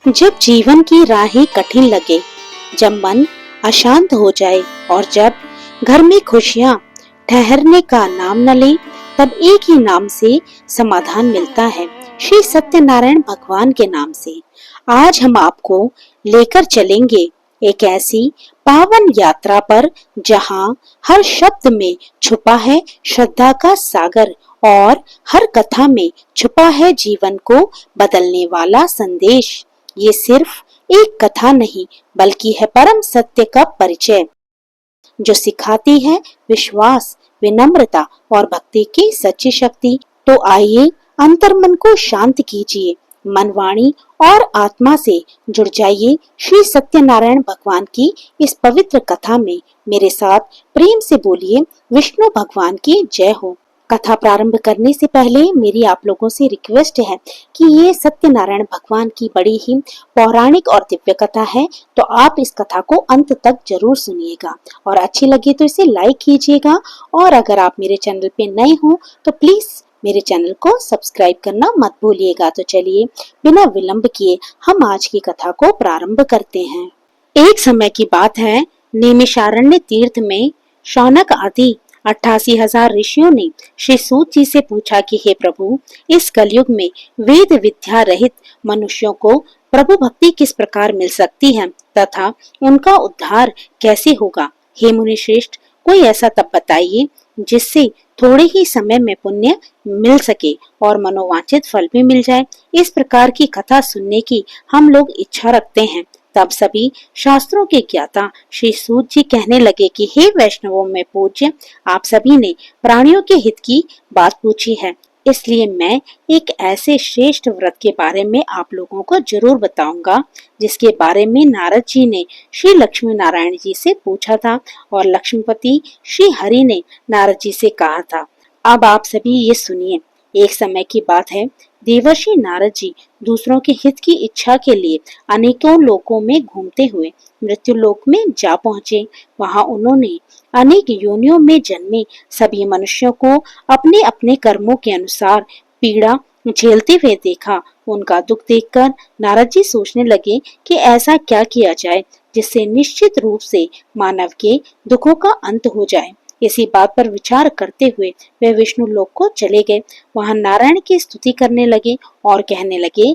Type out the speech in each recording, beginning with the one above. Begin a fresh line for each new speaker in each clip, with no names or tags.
जब जीवन की राहें कठिन लगे, जब मन अशांत हो जाए और जब घर में खुशियां ठहरने का नाम न ले, तब एक ही नाम से समाधान मिलता है, श्री सत्यनारायण भगवान के नाम से। आज हम आपको लेकर चलेंगे एक ऐसी पावन यात्रा पर जहां हर शब्द में छुपा है श्रद्धा का सागर और हर कथा में छुपा है जीवन को बदलने वाला संदेश। ये सिर्फ एक कथा नहीं, बल्कि है परम सत्य का परिचय, जो सिखाती है विश्वास, विनम्रता और भक्ति की सच्ची शक्ति। तो आइए अंतर्मन को शांत कीजिए, मन, वाणी और आत्मा से जुड़ जाइए श्री सत्यनारायण भगवान की इस पवित्र कथा में। मेरे साथ प्रेम से बोलिए, विष्णु भगवान की जय हो। कथा प्रारंभ करने से पहले मेरी आप लोगों से रिक्वेस्ट है कि ये सत्यनारायण भगवान की बड़ी ही पौराणिक और दिव्य कथा है, तो आप इस कथा को अंत तक जरूर सुनिएगा और अच्छी लगे तो इसे लाइक कीजिएगा। और अगर आप मेरे चैनल पे नए हो तो प्लीज मेरे चैनल को सब्सक्राइब करना मत भूलिएगा। तो चलिए बिना विलंब किए हम आज की कथा को प्रारंभ करते हैं। एक समय की बात है, नैमिषारण्य तीर्थ में शौनक आदि 88,000 ऋषियों ने श्री सूत जी से पूछा कि हे प्रभु, इस कलयुग में वेद विद्या रहित मनुष्यों को प्रभु भक्ति किस प्रकार मिल सकती है तथा उनका उद्धार कैसे होगा। हे मुनि श्रेष्ठ, कोई ऐसा तप बताइए जिससे थोड़े ही समय में पुण्य मिल सके और मनोवांछित फल भी मिल जाए। इस प्रकार की कथा सुनने की हम लोग इच्छा रखते हैं। तब सभी शास्त्रों के ज्ञाता श्री सूत जी कहने लगे कि हे वैष्णवों में पूज्य, आप सभी ने प्राणियों के हित की बात पूछी है, इसलिए मैं एक ऐसे श्रेष्ठ व्रत के बारे में आप लोगों को जरूर बताऊंगा, जिसके बारे में नारद जी ने श्री लक्ष्मी नारायण जी से पूछा था और लक्ष्मीपति श्री हरि ने नारद जी से कहा था। अब आप सभी ये सुनिए। एक समय की बात है, देवर्षि नारद जी दूसरों के हित की इच्छा के लिए अनेकों लोकों में घूमते हुए मृत्यु लोक में जा पहुंचे। वहां उन्होंने अनेक योनियों में जन्मे सभी मनुष्यों को अपने अपने कर्मों के अनुसार पीड़ा झेलते हुए देखा। उनका दुख देखकर नारद जी सोचने लगे कि ऐसा क्या किया जाए जिससे निश्चित रूप से मानव के दुखों का अंत हो जाए। इसी बात पर विचार करते हुए वे विष्णु लोक को चले गए। वहां नारायण की स्तुति करने लगे और कहने लगे,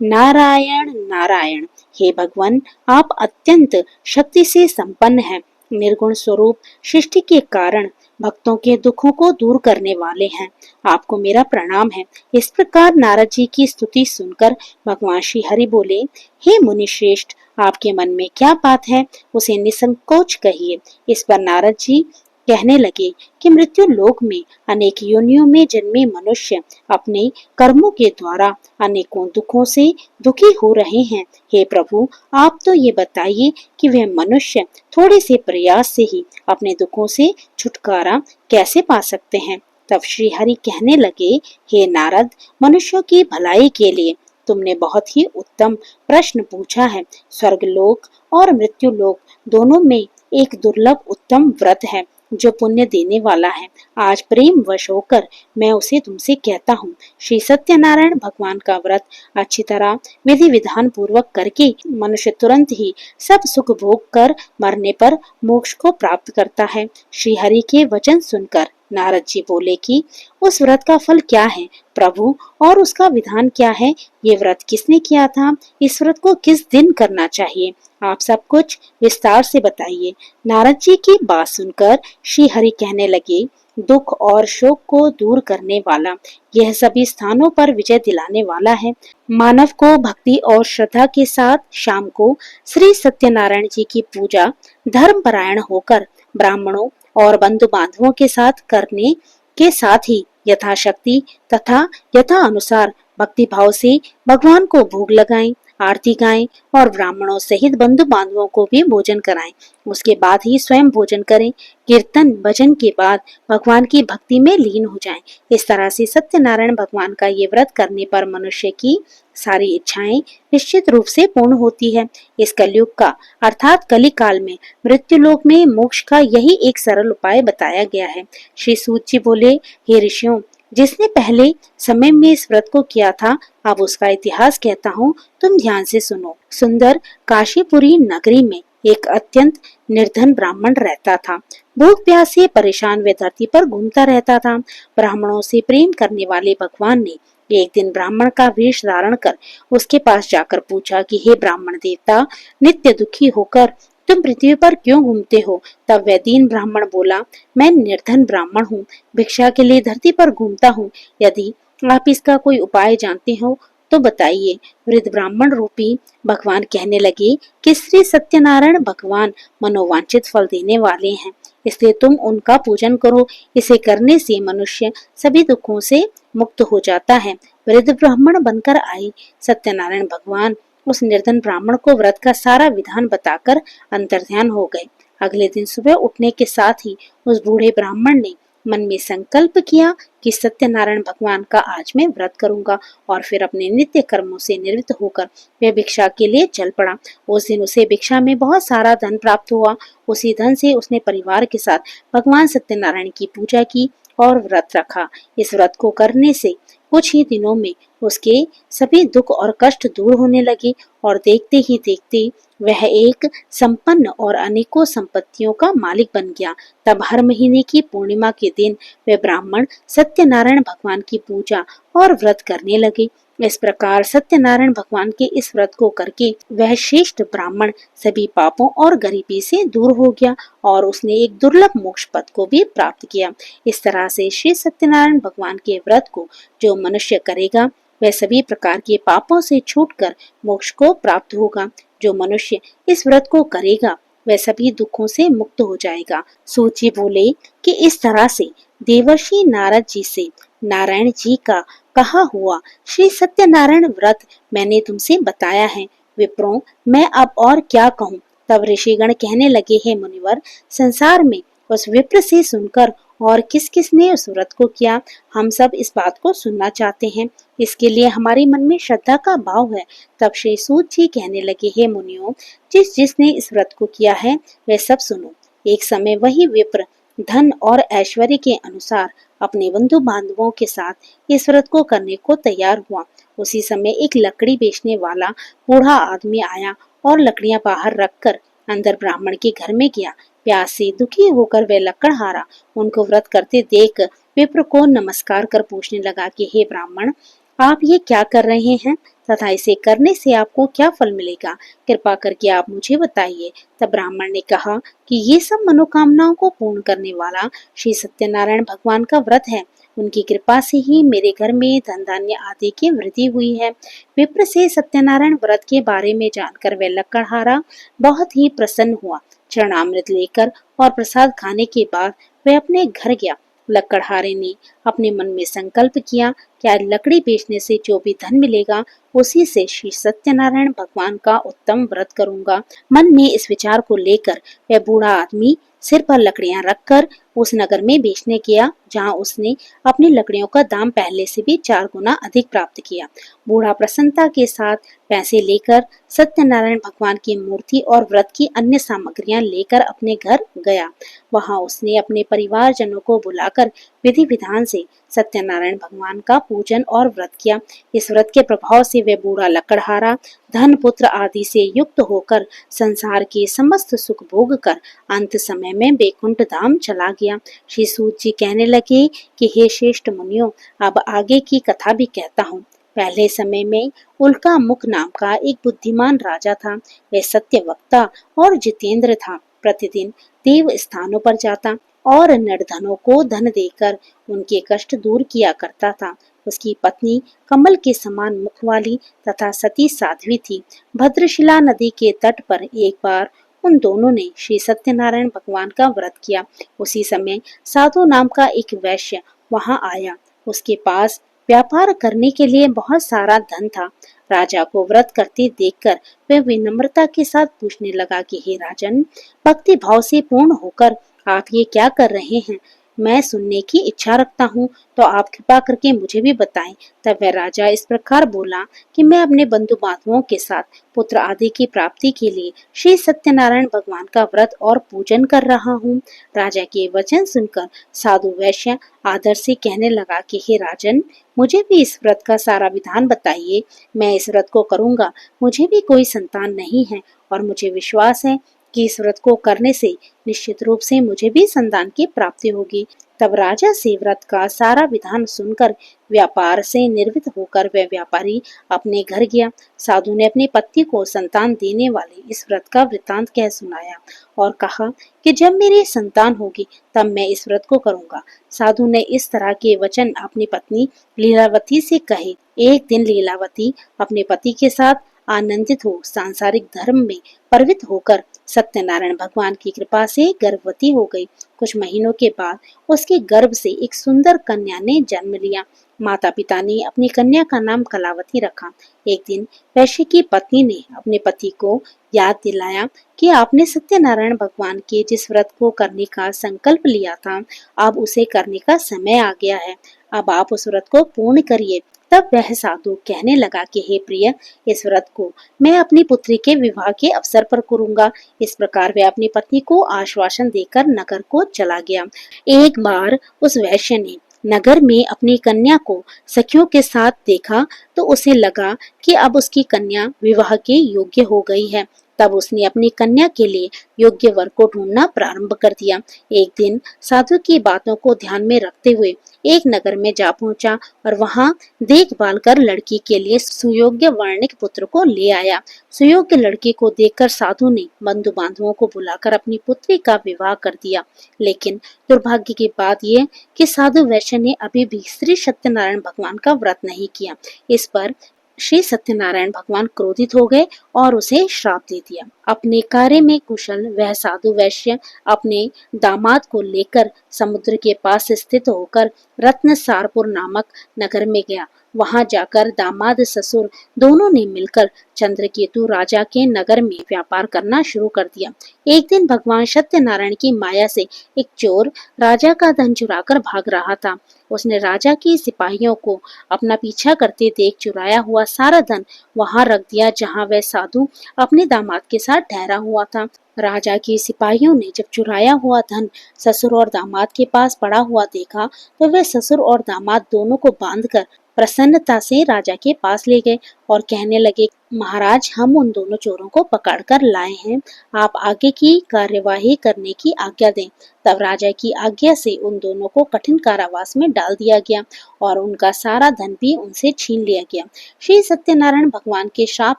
नारायण नारायण, हे भगवान, आप अत्यंत शक्ति से संपन्न हैं, निर्गुण स्वरूप, सृष्टि के कारण, भक्तों के दुखों को दूर करने वाले हैं, आपको मेरा प्रणाम है। इस प्रकार नारद जी की स्तुति सुनकर भगवान श्री हरि बोले, हे मुनि श्रेष्ठ, आपके मन में क्या बात है उसे निसंकोच कहिए। इस पर नारद जी कहने लगे कि मृत्यु लोक में अनेक योनियों में जन्मे मनुष्य अपने कर्मों के द्वारा अनेकों दुखों से दुखी हो रहे हैं। हे प्रभु, आप तो ये बताइए कि वे मनुष्य थोड़े से प्रयास से ही अपने दुखों से छुटकारा कैसे पा सकते हैं। तब श्री हरि कहने लगे, हे नारद, मनुष्यों की भलाई के लिए तुमने बहुत ही उत्तम प्रश्न पूछा है। स्वर्ग लोक और मृत्यु लोक दोनों में एक दुर्लभ उत्तम व्रत है जो पुण्य देने वाला है। आज प्रेम वश होकर मैं उसे तुमसे कहता हूँ। श्री सत्यनारायण भगवान का व्रत अच्छी तरह विधि विधान पूर्वक करके मनुष्य तुरंत ही सब सुख भोग कर मरने पर मोक्ष को प्राप्त करता है। श्री हरि के वचन सुनकर नारद जी बोले कि उस व्रत का फल क्या है प्रभु, और उसका विधान क्या है? ये व्रत किसने किया था? इस व्रत को किस दिन करना चाहिए? आप सब कुछ विस्तार से बताइए। नारद जी की बात सुनकर श्री हरि कहने लगे, दुख और शोक को दूर करने वाला, यह सभी स्थानों पर विजय दिलाने वाला है। मानव को भक्ति और श्रद्धा के साथ शाम को श्री सत्यनारायण जी की पूजा धर्मपरायण होकर ब्राह्मणों और बंधु बांधवों के साथ करने के साथ ही यथाशक्ति तथा यथा अनुसार भक्ति भाव से भगवान को भोग लगाएं, आरती गाएं और ब्राह्मणों सहित बंधु बांधवों को भी भोजन कराएं। उसके बाद ही स्वयं भोजन करें। कीर्तन भजन के बाद भगवान की भक्ति में लीन हो जाएं। इस तरह से सत्यनारायण भगवान का ये व्रत करने पर मनुष्य की सारी इच्छाएं निश्चित रूप से पूर्ण होती है। इस कलयुग का अर्थात कली काल में मृत्यु लोक में मोक्ष का यही एक सरल उपाय बताया गया है। श्री सूत जी बोले, हे ऋषियों, जिसने पहले समय में इस व्रत को किया था, अब उसका इतिहास कहता हूँ, तुम ध्यान से सुनो। सुंदर काशीपुरी नगरी में एक अत्यंत निर्धन ब्राह्मण रहता था। भूख प्यास से परेशान वे धरती पर घूमता रहता था। ब्राह्मणों से प्रेम करने वाले भगवान ने एक दिन ब्राह्मण का वेश धारण कर उसके पास जाकर पूछा कि हे ब्राह्मण देवता, नित्य दुखी होकर तुम पृथ्वी पर क्यों घूमते हो? तब वह दीन ब्राह्मण बोला, मैं निर्धन ब्राह्मण हूँ, भिक्षा के लिए धरती पर घूमता हूँ। यदि आप इसका कोई उपाय जानते हो तो बताइए। वृद्ध ब्राह्मण रूपी भगवान कहने लगे कि श्री सत्यनारायण भगवान मनोवांछित फल देने वाले हैं, इसलिए तुम उनका पूजन करो। इसे करने से मनुष्य सभी दुखों से मुक्त हो जाता है। वृद्ध ब्राह्मण बनकर आए सत्यनारायण भगवान उस निर्धन ब्राह्मण को व्रत का सारा विधान बताकर अंतर्ध्यान हो गए। अगले दिन सुबह उठने के साथ ही उस बूढ़े ब्राह्मण ने मन में संकल्प किया कि सत्यनारायण भगवान का आज मैं व्रत करूंगा, और फिर अपने नित्य कर्मों से निवृत्त होकर वह भिक्षा के लिए चल पड़ा। उस दिन उसे भिक्षा में बहुत सारा धन प्राप्त हुआ। उसी धन से उसने परिवार के साथ भगवान सत्यनारायण की पूजा की और व्रत रखा। इस व्रत को करने से कुछ ही दिनों में उसके सभी दुख और कष्ट दूर होने लगे और देखते ही देखते वह एक संपन्न और अनेकों संपत्तियों का मालिक बन गया। तब हर महीने की पूर्णिमा के दिन वे ब्राह्मण सत्यनारायण भगवान की पूजा और व्रत करने लगे। इस प्रकार सत्यनारायण भगवान के इस व्रत को करके वह श्रेष्ठ ब्राह्मण सभी पापों और गरीबी से दूर हो गया और उसने एक दुर्लभ मोक्ष पद को भी प्राप्त किया। इस तरह से श्री सत्यनारायण भगवान के व्रत को जो मनुष्य करेगा वह सभी प्रकार के पापों से छूटकर मोक्ष को प्राप्त होगा। जो मनुष्य इस व्रत को करेगा वह सभी दुखों से मुक्त हो जाएगा। सूत जी बोले कि इस तरह से देवर्षि नारद जी से नारायण जी का कहा हुआ श्री सत्यनारायण व्रत मैंने तुमसे बताया है। विप्रों, मैं अब और क्या कहूँ। तब ऋषिगण कहने लगे, हे मुनिवर, संसार में उस विप्र से सुनकर और किस किस ने उस व्रत को किया, हम सब इस बात को सुनना चाहते हैं। इसके लिए हमारे मन में श्रद्धा का भाव है। तब श्री सूत जी कहने लगे, हे मुनियों, जिस जिसने इस व्रत को किया है वह सब सुनो। एक समय वही विप्र धन और ऐश्वर्य के अनुसार अपने बंधु बांधवों के साथ इस व्रत को करने को तैयार हुआ। उसी समय एक लकड़ी बेचने वाला बूढ़ा आदमी आया और लकड़ियां बाहर रखकर अंदर ब्राह्मण के घर में गया। प्यास से दुखी होकर वह लकड़हारा उनको व्रत करते देख विप्र को नमस्कार कर पूछने लगा कि हे ब्राह्मण, आप ये क्या कर रहे हैं तथा इसे करने से आपको क्या फल मिलेगा? कृपा करके आप मुझे बताइए। तब ब्राह्मण ने कहा कि ये सब मनोकामनाओं को पूर्ण करने वाला श्री सत्यनारायण भगवान का व्रत है। उनकी कृपा से ही मेरे घर में धन धान्य आदि की वृद्धि हुई है। विप्र से सत्यनारायण व्रत के बारे में जानकर वह लकड़हारा बहुत ही प्रसन्न हुआ। चरणामृत लेकर और प्रसाद खाने के बाद वह अपने घर गया। लकड़हारे ने अपने मन में संकल्प किया कि आज लकड़ी बेचने से जो भी धन मिलेगा उसी से श्री सत्यनारायण भगवान का उत्तम व्रत करूंगा। मन में इस विचार को लेकर वह बूढ़ा आदमी सिर पर लकड़ियां रखकर उस नगर में बेचने गया, जहां उसने अपनी लकड़ियों का दाम पहले से भी 4 गुना अधिक प्राप्त किया। बूढ़ा प्रसन्नता के साथ पैसे लेकर सत्यनारायण भगवान की मूर्ति और व्रत की अन्य सामग्रियां लेकर अपने घर गया। वहां उसने अपने परिवारजनों को बुलाकर विधि विधान से सत्यनारायण भगवान का पूजन और व्रत किया। इस व्रत के प्रभाव से वह बूढ़ा लकड़हारा धन पुत्र आदि से युक्त होकर संसार के समस्त सुख भोग कर अंत समय में वैकुंठ धाम चला गया। श्री सूत जी कहने लगे कि हे श्रेष्ठ मुनियों, अब आगे की कथा भी कहता हूँ। पहले समय में उल्का मुख नाम का एक बुद्धिमान राजा था। वह सत्यवक्ता और जितेंद्र था। प्रतिदिन देव स्थानों पर जाता और निर्धनों को धन देकर उनके कष्ट दूर किया करता था। उसकी पत्नी कमल के समान मुख वाली तथा सती साध्वी थी। भद्रशिला नदी के तट पर एक बार उन दोनों ने श्री सत्यनारायण भगवान का व्रत किया। उसी समय साधु नाम का एक वैश्य वहां आया। उसके पास व्यापार करने के लिए बहुत सारा धन था। राजा को व्रत करते देखकर वह विनम्रता के साथ पूछने लगा कि हे राजन, भक्ति भाव से पूर्ण होकर आप ये क्या कर रहे हैं? मैं सुनने की इच्छा रखता हूँ, तो आप कृपा करके मुझे भी बताएं। तब वह राजा इस प्रकार बोला कि मैं अपने बंधु बांधवों के साथ पुत्र आदि की प्राप्ति के लिए श्री सत्यनारायण भगवान का व्रत और पूजन कर रहा हूँ। राजा के वचन सुनकर साधु वैश्य आदर से कहने लगा कि हे राजन, मुझे भी इस व्रत का सारा विधान बताइए। मैं इस व्रत को करूंगा। मुझे भी कोई संतान नहीं है और मुझे विश्वास है कि इस व्रत को करने से निश्चित रूप से मुझे भी संतान की प्राप्ति होगी। तब राजा से व्रत का सारा विधान सुनकर व्यापार से निर्वृत्त होकर वह व्यापारी अपने घर गया। साधु ने अपनी पत्नी को संतान देने वाले इस व्रत का वृतांत कह सुनाया और कहा कि जब मेरी संतान होगी तब मैं इस व्रत को करूंगा। साधु ने इस तरह के वचन अपनी पत्नी लीलावती से कहे। एक दिन लीलावती अपने पति के साथ आनंदित हो सांसारिक धर्म में प्रवृत्त होकर सत्यनारायण भगवान की कृपा से गर्भवती हो गई। कुछ महीनों के बाद उसके गर्भ से एक सुंदर कन्या ने जन्म लिया। माता पिता ने अपनी कन्या का नाम कलावती रखा। एक दिन वैश्य की पत्नी ने अपने पति को याद दिलाया कि आपने सत्यनारायण भगवान के जिस व्रत को करने का संकल्प लिया था, अब उसे करने का समय आ गया है। अब आप उस व्रत को पूर्ण करिए। तब वह साधु कहने लगा कि हे प्रिय, इस व्रत को मैं अपनी पुत्री के विवाह के अवसर पर करूंगा। इस प्रकार वह अपनी पत्नी को आश्वासन देकर नगर को चला गया। एक बार उस वैश्य ने नगर में अपनी कन्या को सखियों के साथ देखा तो उसे लगा कि अब उसकी कन्या विवाह के योग्य हो गई है। तब उसने अपनी कन्या के लिए योग्य वर को ढूंढना प्रारंभ कर दिया। एक दिन साधु की बातों को ध्यान में रखते हुए एक नगर में जा पहुंचा और वहां देखभाल कर लड़की के लिए सुयोग्य वर्णिक पुत्र को ले आया। सुयोग्य लड़के को देखकर साधु ने बंधु बांधवों को बुलाकर अपनी पुत्री का विवाह कर दिया। लेकिन दुर्भाग्य की बात यह कि साधु वैश्य ने अभी भी श्री सत्यनारायण भगवान का व्रत नहीं किया। इस पर श्री सत्यनारायण भगवान क्रोधित हो गए और उसे श्राप दे दिया। अपने कार्य में कुशल वह साधु वैश्य अपने दामाद को लेकर समुद्र के पास स्थित होकर रत्नसारपुर नामक नगर में गया। वहां जाकर दामाद ससुर दोनों ने मिलकर चंद्रकेतु राजा के नगर में व्यापार करना शुरू कर दिया। एक दिन भगवान सत्यनारायण की माया से एक चोर राजा का धन चुराकर भाग रहा था। उसने राजा के सिपाहियों को अपना पीछा करते देख चुराया हुआ सारा धन वहां रख दिया जहां वह साधु अपने दामाद के साथ ठहरा हुआ था। राजा के सिपाहियों ने जब चुराया हुआ धन ससुर और दामाद के पास पड़ा हुआ देखा तो वे ससुर और दामाद दोनों को बांधकर प्रसन्नता से राजा के पास ले गए और कहने लगे, महाराज, हम उन दोनों चोरों को पकड़कर लाए हैं। आप आगे की कार्यवाही करने की आज्ञा दें। तब राजा की आज्ञा से उन दोनों को कठिन कारावास में डाल दिया गया और उनका सारा धन भी उनसे छीन लिया गया। श्री सत्यनारायण भगवान के श्राप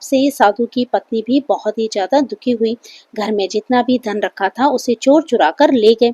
से साधु की पत्नी भी बहुत ही ज्यादा दुखी हुई। घर में जितना भी धन रखा था उसे चोर चुरा कर ले गए।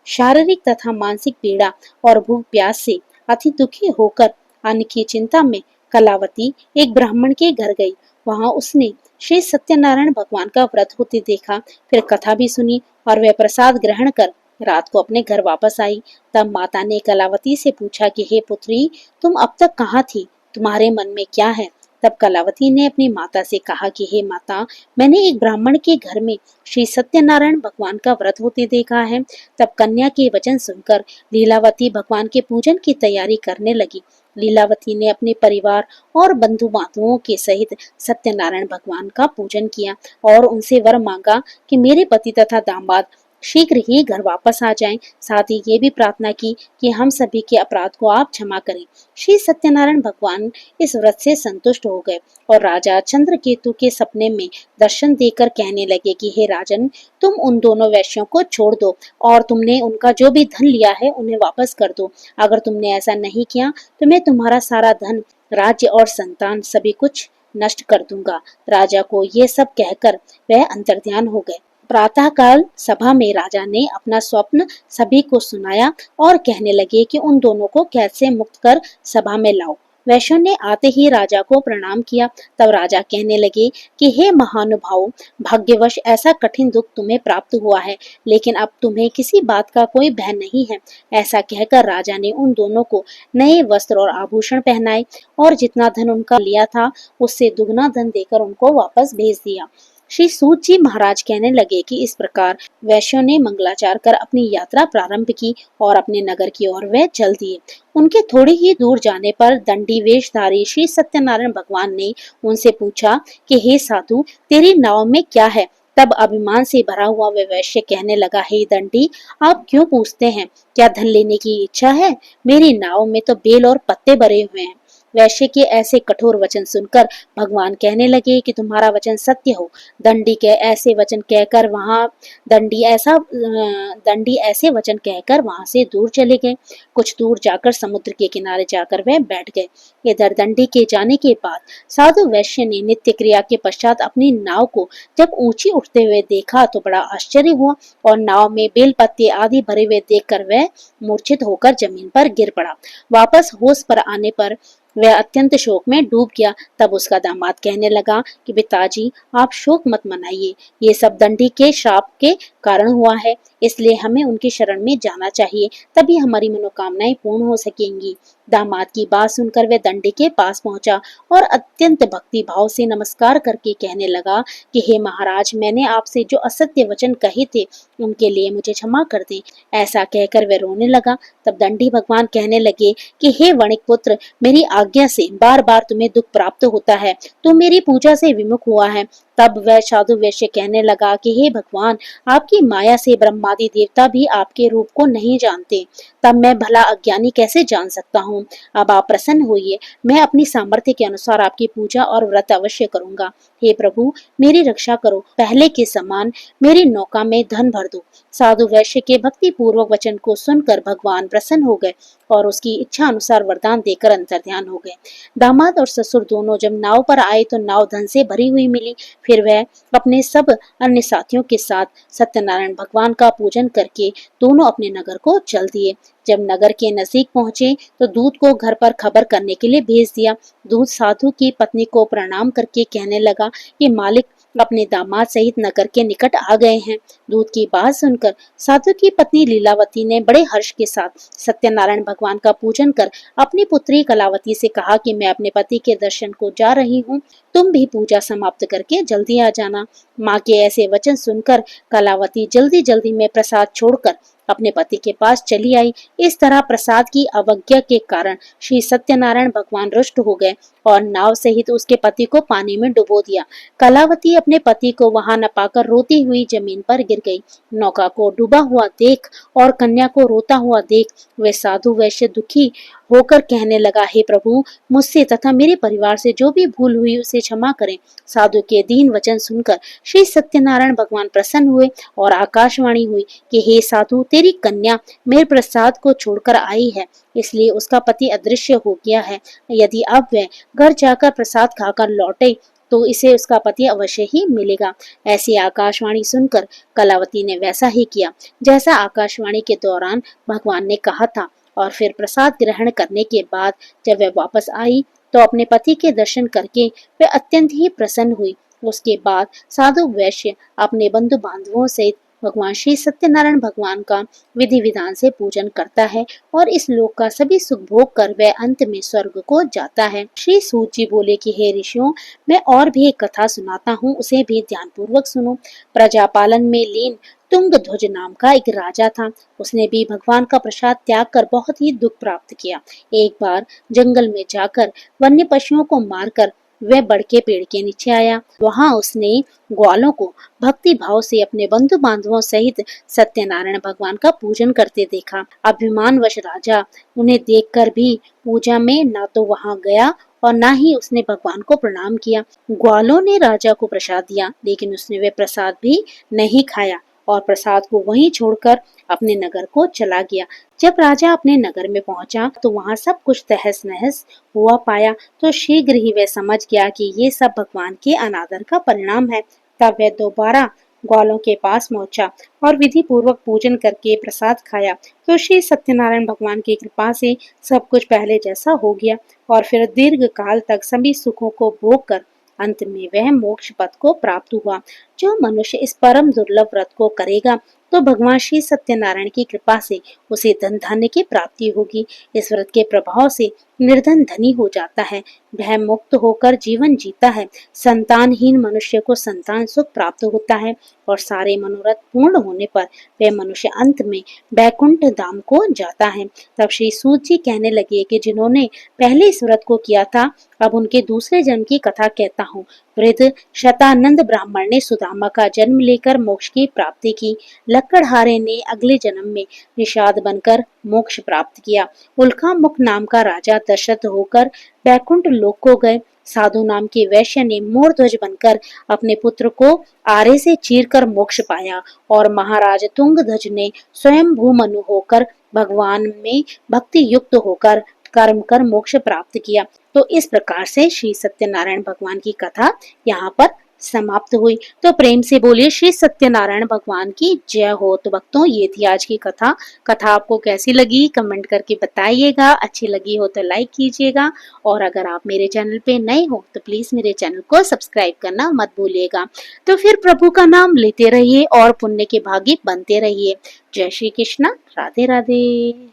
शारीरिक तथा मानसिक पीड़ा और भूख प्यास से अति दुखी होकर अन्न की चिंता में कलावती एक ब्राह्मण के घर गई। वहां उसने श्री सत्यनारायण भगवान का व्रत होते देखा, फिर कथा भी सुनी और वह प्रसाद ग्रहण कर रात को अपने घर वापस आई। तब माता ने कलावती से पूछा कि हे पुत्री, तुम अब तक कहाँ थी? तुम्हारे मन में क्या है? तब कलावती ने अपनी माता से कहा कि हे माता, मैंने एक ब्राह्मण के घर में श्री सत्यनारायण भगवान का व्रत होते देखा है। तब कन्या के वचन सुनकर लीलावती भगवान के पूजन की तैयारी करने लगी। लीलावती ने अपने परिवार और बंधु बांधवों के सहित सत्यनारायण भगवान का पूजन किया और उनसे वर मांगा कि मेरे पति तथा दामाद शीघ्र ही घर वापस आ जाएं। साथ ही ये भी प्रार्थना की कि हम सभी के अपराध को आप क्षमा करें। श्री सत्यनारायण भगवान इस व्रत से संतुष्ट हो गए और राजा चंद्रकेतु के सपने में दर्शन देकर कहने लगे कि हे राजन, तुम उन दोनों वैश्यों को छोड़ दो और तुमने उनका जो भी धन लिया है उन्हें वापस कर दो। अगर तुमने ऐसा नहीं किया तो मैं तुम्हारा सारा धन, राज्य और संतान सभी कुछ नष्ट कर दूंगा। राजा को ये सब कहकर वह अंतर्ध्यान हो गए। प्रातः काल सभा में राजा ने अपना स्वप्न सभी को सुनाया और कहने लगे कि उन दोनों को कैद से मुक्त कर सभा में लाओ। वैश्यों ने आते ही राजा को प्रणाम किया। तब राजा कहने लगे कि हे महानुभाव, भाग्यवश ऐसा कठिन दुख तुम्हें प्राप्त हुआ है, लेकिन अब तुम्हें किसी बात का कोई भय नहीं है। ऐसा कहकर राजा ने उन दोनों को नए वस्त्र और आभूषण पहनाए और जितना धन उनका लिया था उससे दुगना धन देकर उनको वापस भेज दिया। श्री सूत जी महाराज कहने लगे कि इस प्रकार वैश्यों ने मंगलाचार कर अपनी यात्रा प्रारंभ की और अपने नगर की ओर वे चल दिए। उनके थोड़ी ही दूर जाने पर दंडी वेशधारी श्री सत्यनारायण भगवान ने उनसे पूछा कि हे साधु, तेरी नाव में क्या है? तब अभिमान से भरा हुआ वह वैश्य कहने लगा, हे दंडी, आप क्यों पूछते हैं? क्या धन लेने की इच्छा है? मेरी नाव में तो बेल और पत्ते भरे हुए हैं। वैश्य के ऐसे कठोर वचन सुनकर भगवान कहने लगे कि तुम्हारा वचन सत्य हो। दंडी के ऐसे वचन कहकर वहां दंडी ऐसे वचन कहकर वहां से दूर चले गए। कुछ दूर जाकर समुद्र के किनारे जाकर वह बैठ गए। इधर दंडी के जाने के बाद साधु वैश्य ने नित्य क्रिया के पश्चात अपनी नाव को जब ऊंची उठते हुए देखा तो बड़ा आश्चर्य हुआ और नाव में बेल पत्ते आदि भरे हुए देखकर वह मूर्छित होकर जमीन पर गिर पड़ा। वापस होश पर आने पर वह अत्यंत शोक में डूब गया। तब उसका दामाद कहने लगा कि पिताजी, आप शोक मत मनाइए, ये सब दंडी के श्राप के कारण हुआ है, इसलिए हमें उनकी शरण में जाना चाहिए, तभी हमारी मनोकामनाएं पूर्ण हो सकेंगी। दामाद की बात सुनकर वह दंडी के पास पहुंचा और अत्यंत भक्ति भाव से नमस्कार करके कहने लगा कि हे महाराज, मैंने आपसे जो असत्य वचन कहे थे उनके लिए मुझे क्षमा कर दें। ऐसा कहकर वह रोने लगा। तब दंडी भगवान कहने लगे कि हे वणिक पुत्र, मेरी आज्ञा से बार बार तुम्हें दुख प्राप्त होता है, तुम मेरी पूजा से विमुख हुआ है। तब वह साधु वैश्य कहने लगा कि हे भगवान, आपकी माया से ब्रह्मादि देवता भी आपके रूप को नहीं जानते, तब मैं भला अज्ञानी कैसे जान सकता हूँ। अब आप प्रसन्न होइए, मैं अपनी सामर्थ्य के अनुसार आपकी पूजा और व्रत अवश्य करूंगा। हे प्रभु, मेरी रक्षा करो, पहले के समान मेरी नौका में धन भर दो। साधु वैश्य के भक्ति पूर्वक वचन को सुनकर भगवान प्रसन्न हो गए और उसकी इच्छा अनुसार वरदान देकर अंतर्ध्यान हो गए। दामाद और ससुर दोनों जब नाव पर आए तो नाव धन से भरी हुई मिली। फिर वह अपने सब अन्य साथियों के साथ सत्यनारायण भगवान का पूजन करके दोनों अपने नगर को चल दिए। जब नगर के नजदीक पहुंचे तो दूत को घर पर खबर करने के लिए भेज दिया। दूत साधु की पत्नी को प्रणाम करके कहने लगा कि मालिक अपने दामाद सहित नगर के निकट आ गए हैं। दूत की बात सुनकर साधु की पत्नी लीलावती ने बड़े हर्ष के साथ सत्यनारायण भगवान का पूजन कर अपनी पुत्री कलावती से कहा कि मैं अपने पति के दर्शन को जा रही हूँ, तुम भी पूजा समाप्त करके जल्दी आ जाना। माँ के ऐसे वचन सुनकर कलावती जल्दी जल्दी में प्रसाद छोड़कर अपने पति के पास चली आई। इस तरह प्रसाद की अवज्ञा के कारण श्री सत्यनारायण भगवान रुष्ट हो गए और नाव सहित उसके पति को पानी में डुबो दिया। कलावती अपने पति को वहां न पाकर रोती हुई जमीन पर गिर गई। नौका को डूबा हुआ देख और कन्या को रोता हुआ देख वे साधु वैश्य दुखी होकर कहने लगा, हे प्रभु, मुझसे तथा मेरे परिवार से जो भी भूल हुई उसे क्षमा करें। साधु के दीन वचन सुनकर श्री सत्यनारायण भगवान प्रसन्न हुए और आकाशवाणी हुई कि हे साधु, तेरी कन्या मेरे प्रसाद को छोड़कर आई है, इसलिए उसका पति अदृश्य हो गया है। यदि अब वह घर जाकर प्रसाद खाकर लौटे तो इसे उसका पति अवश्य ही मिलेगा। ऐसी आकाशवाणी सुनकर कलावती ने वैसा ही किया जैसा आकाशवाणी के दौरान भगवान ने कहा था और फिर प्रसाद ग्रहण करने के बाद जब वह वापस आई तो अपने पति के दर्शन करके वह अत्यंत ही प्रसन्न हुई। उसके बाद साधु वैश्य अपने बंधु बांधवों सहित भगवान श्री सत्यनारायण भगवान का विधि विधान से पूजन करता है और इस लोक का सभी सुख भोग कर वह अंत में स्वर्ग को जाता है। श्री सूत जी बोले कि हे ऋषियों, मैं और भी एक कथा सुनाता हूँ, उसे भी ध्यान पूर्वक सुनो। प्रजापालन में लीन तुंगध्वज नाम का एक राजा था। उसने भी भगवान का प्रसाद त्याग कर बहुत ही दुख प्राप्त किया। एक बार जंगल में जाकर वन्य पशुओं को मारकर वह बड़के पेड़ के नीचे आया। वहां उसने ग्वालों को भक्ति भाव से अपने बंधु बांधवों सहित सत्यनारायण भगवान का पूजन करते देखा। अभिमानवश राजा उन्हें देखकर भी पूजा में ना तो वहां गया और ना ही उसने भगवान को प्रणाम किया। ग्वालों ने राजा को प्रसाद दिया, लेकिन उसने वह प्रसाद भी नहीं खाया और प्रसाद को वहीं छोड़कर अपने नगर को चला गया। जब राजा अपने नगर में पहुंचा तो वहां सब कुछ तहस नहस हुआ पाया तो शीघ्र ही वह समझ गया कि ये सब भगवान के अनादर का परिणाम है। तब वह दोबारा ग्वालों के पास पहुंचा और विधि पूर्वक पूजन करके प्रसाद खाया तो श्री सत्यनारायण भगवान की कृपा से सब कुछ पहले जैसा हो गया और फिर दीर्घ काल तक सभी सुखों को भोग कर अंत में वह मोक्ष पद को प्राप्त हुआ। जो मनुष्य इस परम दुर्लभ व्रत को करेगा तो भगवान श्री सत्यनारायण की कृपा से उसे धन धान्य की प्राप्ति होगी। इस व्रत के प्रभाव से निर्धन धनी हो जाता है। भय मुक्त होकर जीवन जीता है। संतानहीन मनुष्य को संतान सुख प्राप्त होता है और सारे मनोरथ पूर्ण होने पर वह मनुष्य अंत में बैकुंठ धाम को जाता है। तब श्री सूत जी कहने लगे कि जिन्होंने पहले इस व्रत को किया था, अब उनके दूसरे जन्म की कथा कहता हूँ। वृद्ध शतानंद ब्राह्मण ने सुदामा का जन्म लेकर मोक्ष की प्राप्ति की। लकड़हारे ने अगले जन्म में निषाद बनकर मोक्ष प्राप्त किया। उल्का मुख नाम का राजा दशरथ होकर बैकुंठ लोक को गए। साधु नाम के वैश्य ने मोर ध्वज बनकर अपने पुत्र को आरे से चीरकर मोक्ष पाया और महाराज तुंगध्वज ने स्वयं भूमनु होकर भगवान में भक्ति युक्त होकर कर्म कर मोक्ष प्राप्त किया। तो इस प्रकार से श्री सत्यनारायण भगवान की कथा यहाँ पर समाप्त हुई। तो प्रेम से बोलिए श्री सत्यनारायण भगवान की जय हो। तो भक्तों, ये थी आज की कथा। कथा आपको कैसी लगी कमेंट करके बताइएगा। अच्छी लगी हो तो लाइक कीजिएगा और अगर आप मेरे चैनल पे नए हो तो प्लीज मेरे चैनल को सब्सक्राइब करना मत भूलिएगा। तो फिर प्रभु का नाम लेते रहिए और पुण्य के भागी बनते रहिए। जय श्री कृष्णा। राधे राधे।